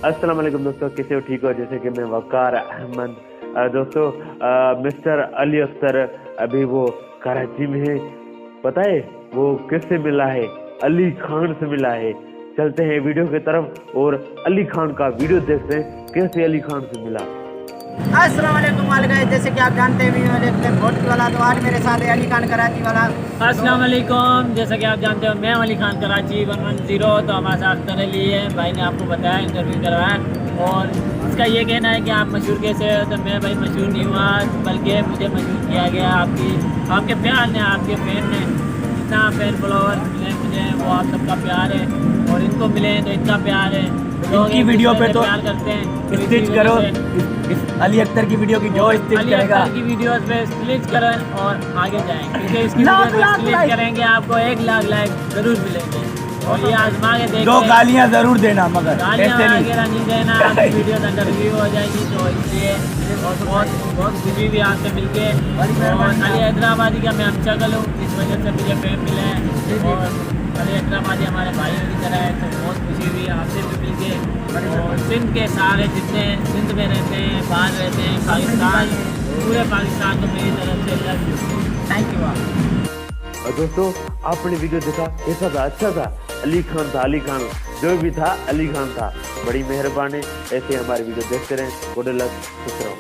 अस्सलाम वालेकुम दोस्तों, कैसे हो? ठीक हो? जैसे कि मैं वकार अहमद। दोस्तों, मिस्टर अली अख्तर अभी वो कराची में है। पता है वो किससे मिला है? अली खान से मिला है। चलते हैं वीडियो की तरफ और अली खान का वीडियो देखते हैं कैसे अली खान से मिला। अस्सलाम वालेकुम गाइस, जैसे कि आप जानते हैं भोटी वाला, तो आज मेरे साथ है अली खान कराची वाला। अस्सलाम वालेकुम, जैसा कि आप जानते हो मैं अली खान कराची 110। तो हमारे साथ अख्तर अली है, भाई ने आपको बताया, इंटरव्यू करवाया और इसका ये कहना है कि आप मशहूर कैसे हो। तो मैं भाई मशहूर नहीं हुआ, बल्कि मुझे मशहूर किया गया आपके प्यार ने, आपके फैन ने। इतना फैन फॉलोवर मिले मुझे, वो आप सबका प्यार है और इनको मिले तो इनका प्यार है। इनकी वीडियो पे तो प्यार करते हैं, स्टिच करो। इस अली अख्तर की वीडियो की जो स्टिच अली करेगा, अख्तर की वीडियोस पे क्लिक करें और आगे जाएं, क्योंकि इसकी लाख वीडियो लाख पे क्लिक लाइक। करेंगे आपको 1 लाख लाइक जरूर मिलेंगे। और ये आजमा के देखते 2 हैं। गालियां जरूर देना, मगर गालियाँ ऐसे नहीं। वगैरह नहीं देना, आपकी वीडियो अंडर रिव्यू हो जाएगी। तो इसलिए और बहुत खुशी भी आपसे मिलके। और अली हैदराबादी का मैं शक्ल हूँ, इस वजह से मुझे फेम मिला है। और अली हैदराबादी हमारे भाइयों की तरह है, तो बहुत खुशी हुई आपसे भी मिलके। और सिंध के सारे जितने सिंध में रहते हैं, बाहर रहते हैं, पाकिस्तान, पूरे पाकिस्तान को मेरी तरफ से लव यू, थैंक यू आप। और दोस्तों, आपने वीडियो देखा कैसा था? अच्छा था। अली खान था, अली खान जो भी था अली खान था। बड़ी मेहरबानी, ऐसे हमारी वीडियो देखते रहें। गुड लक, खुश रहो।